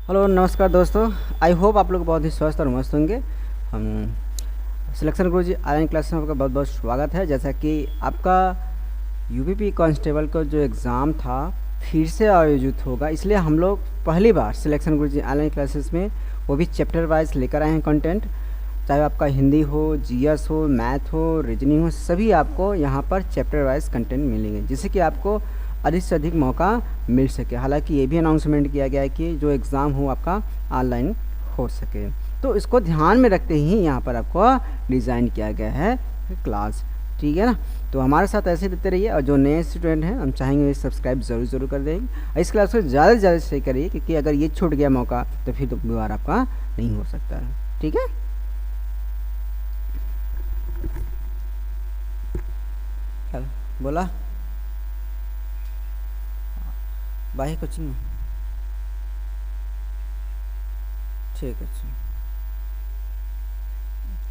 Hello नमस्कार दोस्तों। I hope आप लोग बहुत ही स्वस्थ और मस्त होंगे। हम सिलेक्शन गुरुजी ऑनलाइन क्लासेस में आपका बहुत बहुत स्वागत है। जैसा कि आपका यूपीपी कांस्टेबल का जो एग्ज़ाम था फिर से आयोजित होगा, इसलिए हम लोग पहली बार सिलेक्शन गुरुजी ऑनलाइन क्लासेस में वो भी चैप्टर वाइज लेकर आए हैं कंटेंट। चाहे आपका हिंदी हो, जीएस हो, मैथ हो, रीजनिंग हो, सभी आपको यहाँ पर चैप्टर वाइज कंटेंट मिलेंगे, जिससे कि आपको अधिक से अधिक मौका मिल सके। हालांकि ये भी अनाउंसमेंट किया गया है कि जो एग्ज़ाम हो आपका ऑनलाइन हो सके, तो इसको ध्यान में रखते ही यहाँ पर आपको डिज़ाइन किया गया है क्लास। ठीक है ना। तो हमारे साथ ऐसे देते रहिए, और जो नए स्टूडेंट हैं हम चाहेंगे सब्सक्राइब ज़रूर कर देंगे। इस क्लास को ज़्यादा से ज़्यादा शेयर करिए, क्योंकि अगर ये छूट गया मौका तो फिर दोबारा आपका नहीं हो सकता है। ठीक है। बोला बाही कोचिंग में। ठीक है।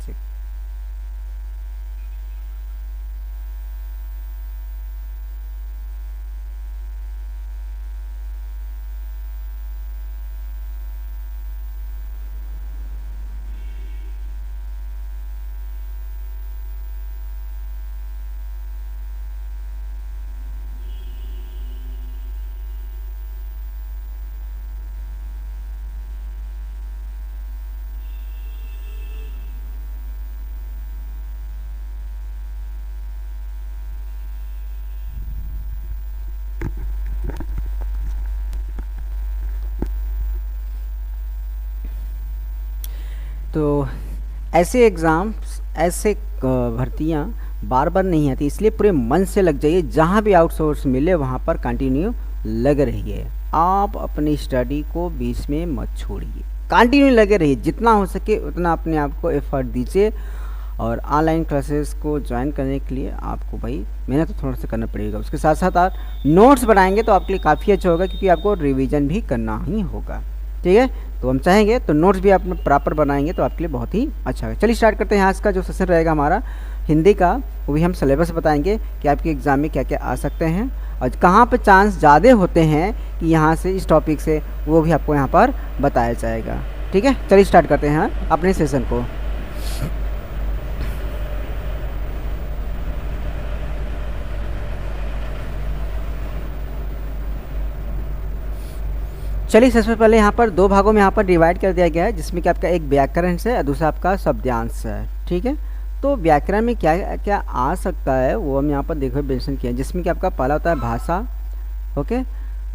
ठीक। तो ऐसे एग्ज़ाम्स, ऐसे भर्तियाँ बार बार नहीं आती, इसलिए पूरे मन से लग जाइए। जहाँ भी आउटसोर्स मिले वहाँ पर कंटिन्यू लग रहिए। आप अपनी स्टडी को बीच में मत छोड़िए, कंटिन्यू लगे रहिए। जितना हो सके उतना अपने आप को एफर्ट दीजिए। और ऑनलाइन क्लासेस को ज्वाइन करने के लिए आपको भाई मेहनत तो थोड़ा सा करना पड़ेगा। उसके साथ साथ आप नोट्स बनाएंगे तो आपके लिए काफ़ी अच्छा होगा, क्योंकि आपको रिवीजन भी करना ही होगा। ठीक है। तो हम चाहेंगे तो नोट्स भी आप प्रॉपर बनाएंगे तो आपके लिए बहुत ही अच्छा है। चलिए स्टार्ट करते हैं। आज का जो सेशन रहेगा हमारा हिंदी का, वो भी हम सिलेबस बताएंगे कि आपके एग्ज़ाम में क्या क्या आ सकते हैं और कहाँ पर चांस ज़्यादा होते हैं कि यहाँ से इस टॉपिक से, वो भी आपको यहाँ पर बताया जाएगा। ठीक है। चलिए स्टार्ट करते हैं अपने सेशन को। चलिए सबसे पहले यहाँ पर दो भागों में यहाँ पर डिवाइड कर दिया गया है, जिसमें कि आपका एक व्याकरण से और दूसरा आपका शब्दांश है। ठीक है। तो व्याकरण में क्या क्या आ सकता है वो हम यहाँ पर देखो मेंशन किया है, जिसमें कि आपका पहला होता है भाषा। ओके।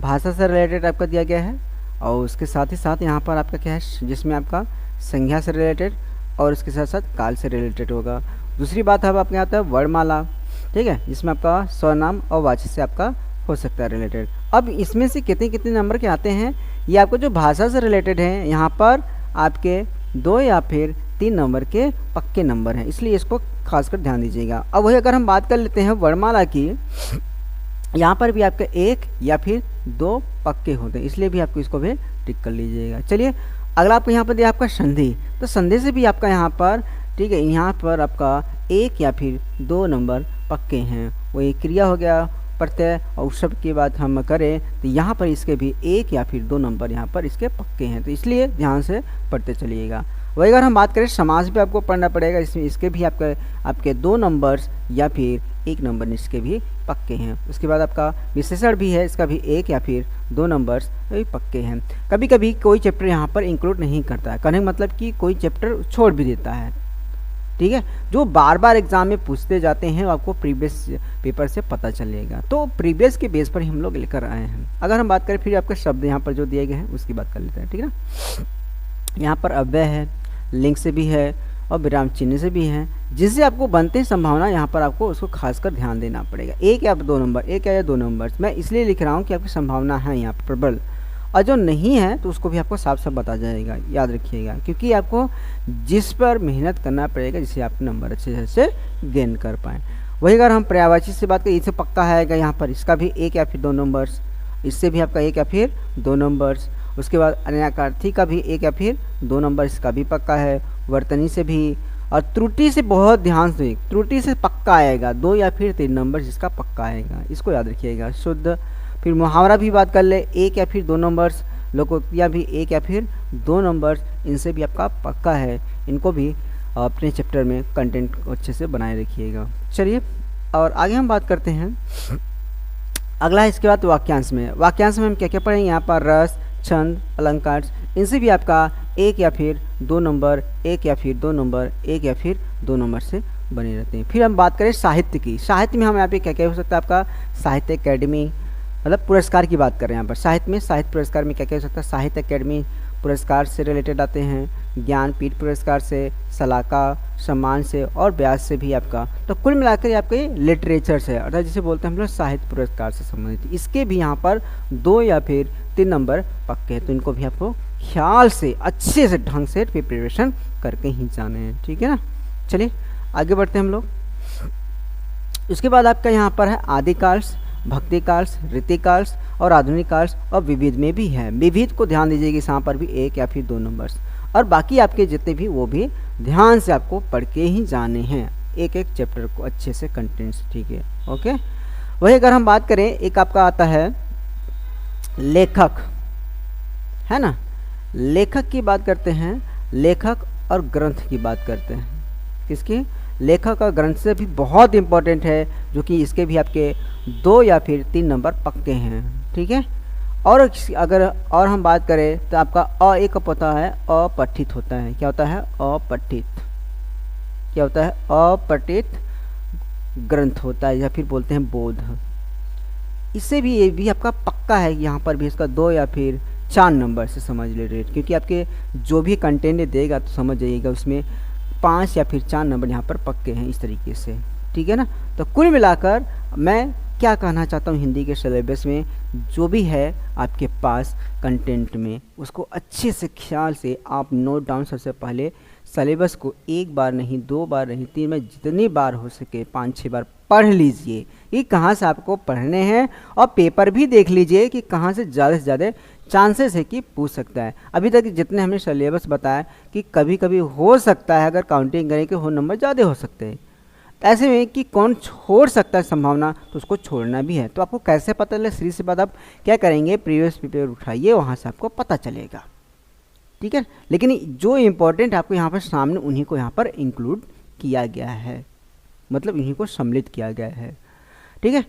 भाषा से रिलेटेड आपका दिया गया है, और उसके साथ ही साथ यहाँ पर आपका क्या है, जिसमें आपका संज्ञा से रिलेटेड और उसके साथ साथ काल से रिलेटेड होगा। दूसरी बात अब आपके यहाँ आता है वर्णमाला। ठीक है। जिसमें आपका स्वनाम और वाची से आपका हो सकता है रिलेटेड। अब इसमें से कितने कितने नंबर के आते हैं, ये आपको जो भाषा से रिलेटेड है यहाँ पर आपके 2 या फिर 3 नंबर के पक्के नंबर हैं, इसलिए इसको खासकर ध्यान दीजिएगा। अब वही अगर हम बात कर लेते हैं वर्णमाला की, यहाँ पर भी आपके 1 या फिर 2 पक्के होते हैं, इसलिए भी आपको इसको भी टिक कर लीजिएगा। चलिए अगला आपको यहाँ पर दिया आपका संधि। तो संधि से भी आपका यहाँ पर, ठीक है, यहाँ पर आपका 1 या फिर 2 नंबर पक्के हैं। वो एक क्रिया हो गया प्रत्यय, और उस सब की बात हम करें तो यहाँ पर इसके भी 1 या फिर 2 नंबर यहाँ पर इसके पक्के हैं, तो इसलिए ध्यान से पढ़ते चलिएगा। वही अगर हम बात करें समास भी आपको पढ़ना पड़ेगा, इसमें इसके भी आपके 2 नंबर्स या फिर 1 नंबर इसके भी पक्के हैं। उसके बाद आपका विशेषण भी है, इसका भी 1 या फिर 2 नंबर्स भी पक्के हैं। कभी कभी कोई चैप्टर यहाँ पर इंक्लूड नहीं करता है, कहने का मतलब कि कोई चैप्टर छोड़ भी देता है। ठीक है। जो बार बार एग्जाम में पूछते जाते हैं आपको प्रीवियस पेपर से पता चलेगा, तो प्रीवियस के बेस पर ही हम लोग लेकर आए हैं। अगर हम बात करें फिर आपके शब्द यहाँ पर जो दिए गए हैं उसकी बात कर लेते हैं। ठीक है ना। यहाँ पर अव्यय है, लिंग से भी है और विराम चिन्ह से भी है, जिससे आपको बनते हैं संभावना, यहाँ पर आपको उसको खासकर ध्यान देना पड़ेगा। 1 या 2 नंबर, 1 या 2 नंबर मैं इसलिए लिख रहा हूँ कि आपकी संभावना है यहाँ पर प्रबल, और जो नहीं है तो उसको भी आपको साफ साफ बता जाएगा। याद रखिएगा, क्योंकि आपको जिस पर मेहनत करना पड़ेगा जिससे आप नंबर अच्छे से गेन कर पाएँ। वही अगर हम पर्यायवाची से बात करें, इससे पक्का है यहाँ पर, इसका भी 1 या फिर 2 नंबर्स, इससे भी आपका 1 या फिर 2 नंबर्स। उसके बाद अन्यार्थी का भी 1 या फिर 2 नंबर, इसका भी पक्का है। वर्तनी से भी, और त्रुटि से बहुत ध्यान से, त्रुटि से पक्का आएगा 2 या फिर 3 नंबर जिसका पक्का आएगा, इसको याद रखिएगा। शुद्ध, फिर मुहावरा भी बात कर ले, 1 या फिर 2 नंबर्स, लोकोक्तियाँ भी एक या फिर दो नंबर्स, इनसे भी आपका पक्का है, इनको भी अपने चैप्टर में कंटेंट को अच्छे से बनाए रखिएगा। चलिए और आगे हम बात करते हैं। अगला है इसके बाद वाक्यांश में। वाक्यांश में हम क्या क्या पढ़ेंगे यहाँ पर, रस, छंद, अलंकार, इनसे भी आपका एक या फिर दो नंबर, एक या फिर दो नंबर, एक या फिर दो नंबर से बने रहते हैं। फिर हम बात करें साहित्य की। साहित्य में हम यहाँ पे क्या क्या हो सकता है आपका, साहित्य अकेडमी, मतलब पुरस्कार की बात कर रहे हैं यहाँ पर। साहित्य में, साहित्य पुरस्कार में क्या क्या हो सकता है, साहित्य अकेडमी पुरस्कार से रिलेटेड आते हैं, ज्ञानपीठ पुरस्कार से, सलाका सम्मान से और ब्याज से भी आपका। तो कुल मिलाकर आपके लिटरेचर से, अर्थात जिसे बोलते हैं हम लोग साहित्य पुरस्कार से संबंधित, इसके भी यहाँ पर दो या फिर तीन नंबर पक्के हैं। तो इनको भी आपको ख्याल से अच्छे से ढंग से प्रिपरेशन करके ही जाने हैं, ठीक है ना। चलिए आगे बढ़ते हैं हम लोग। उसके बाद आपका यहाँ पर है आदिकाल्स, भक्तिकाल्स, रीतिकाल्स और आधुनिक काल्स और विविध में भी है। विविध को ध्यान दीजिएगा, यहाँ पर भी एक या फिर दो नंबर्स, और बाकी आपके जितने भी वो भी ध्यान से आपको पढ़ के ही जाने हैं, एक एक चैप्टर को अच्छे से कंटेंट्स, ठीक है, ओके। वही अगर हम बात करें, एक आपका आता है लेखक, है ना। लेखक की बात करते हैं, लेखक और ग्रंथ की बात करते हैं। किसकी, लेखक और ग्रंथ से भी बहुत इंपॉर्टेंट है, जो कि इसके भी आपके दो या फिर तीन नंबर पक्के हैं, ठीक है। और अगर और हम बात करें तो आपका अ एक होता है, अपठित होता है। क्या होता है, अपठित, क्या होता है, अपठित ग्रंथ होता है, या फिर बोलते हैं बोध। इससे भी ये भी आपका पक्का है, यहाँ पर भी इसका दो या फिर चार नंबर से समझ ले रेट, क्योंकि आपके जो भी कंटेंट देगा तो समझ जाइएगा उसमें पाँच या फिर चार नंबर यहाँ पर पक्के हैं, इस तरीके से, ठीक है ना। तो कुल मिलाकर मैं क्या कहना चाहता हूँ, हिंदी के सिलेबस में जो भी है आपके पास कंटेंट में, उसको अच्छे से ख्याल से आप नोट डाउन, सबसे पहले सिलेबस को एक बार नहीं, दो बार नहीं, तीन बार, जितनी बार हो सके पाँच छः बार पढ़ लीजिए कि कहाँ से आपको पढ़ने हैं, और पेपर भी देख लीजिए कि कहाँ से ज़्यादा चांसेस है कि पूछ सकता है। अभी तक जितने हमने सिलेबस बताया कि कभी कभी हो सकता है, अगर काउंटिंग करें कि हो नंबर ज़्यादा हो सकते हैं, ऐसे में कि कौन छोड़ सकता है संभावना, तो उसको छोड़ना भी है। तो आपको कैसे पता चले, सीरीज से बाद आप क्या करेंगे, प्रीवियस पेपर उठाइए, वहाँ से आपको पता चलेगा, ठीक है। लेकिन जो इम्पोर्टेंट आपको यहाँ पर सामने, उन्हीं को यहाँ पर इंक्लूड किया गया है, मतलब इन्हीं को सम्मिलित किया गया है, ठीक है।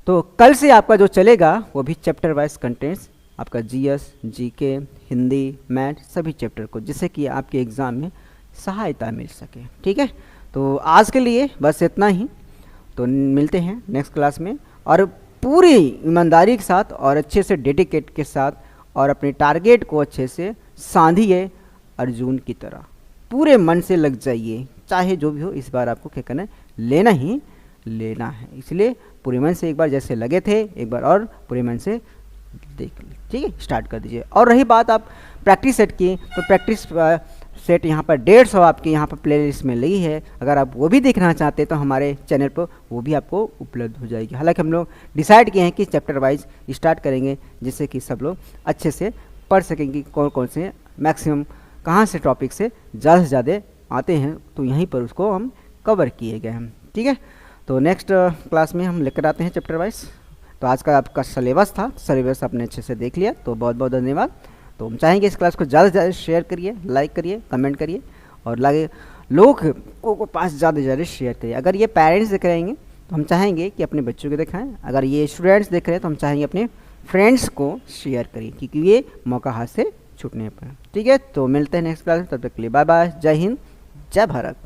तो कल से आपका जो चलेगा वो भी चैप्टर वाइज कंटेंट्स, आपका जीएस, जीके, हिंदी, मैथ सभी चैप्टर को, जिससे कि आपके एग्ज़ाम में सहायता मिल सके, ठीक है। तो आज के लिए बस इतना ही, तो मिलते हैं नेक्स्ट क्लास में, और पूरी ईमानदारी के साथ और अच्छे से डेडिकेट के साथ, और अपने टारगेट को अच्छे से साधिए, अर्जुन की तरह पूरे मन से लग जाइए, चाहे जो भी हो, इस बार आपको क्या करना है, लेना ही लेना है। इसलिए पूरे मन से एक बार जैसे लगे थे, एक बार और पूरे मन से देख लीजिए, ठीक है, स्टार्ट कर दीजिए। और रही बात आप प्रैक्टिस सेट की, तो प्रैक्टिस सेट यहाँ पर 150 आपके यहाँ पर प्लेलिस्ट में लगी है, अगर आप वो भी देखना चाहते हैं तो हमारे चैनल पर वो भी आपको उपलब्ध हो जाएगी। हालांकि हम लोग डिसाइड किए हैं कि चैप्टर वाइज स्टार्ट करेंगे, जिससे कि सब लोग अच्छे से पढ़ सकेंगे कौन कौन से मैक्सिमम कहाँ से टॉपिक से ज़्यादा आते हैं, तो यहीं पर उसको हम कवर किए गए हैं, ठीक है। तो नेक्स्ट क्लास में हम लेकर आते हैं चैप्टर वाइज। तो आज का आपका सिलेबस था, सिलेबस आपने अच्छे से देख लिया, तो बहुत बहुत धन्यवाद। तो हम चाहेंगे इस क्लास को ज़्यादा से ज़्यादा शेयर करिए, लाइक करिए, कमेंट करिए, और लगे लोगों को पास ज़्यादा शेयर करिए। अगर ये पेरेंट्स देख रहेंगे तो हम चाहेंगे कि अपने बच्चों को दिखाएं, अगर ये स्टूडेंट्स देख रहे हैं तो हम चाहेंगे अपने फ्रेंड्स को शेयर करिए, क्योंकि ये मौका हाथ से छूटने पर, ठीक है। तो मिलते हैं नेक्स्ट क्लास में, तब तक के लिए बाय बाय, जय हिंद, जय भारत।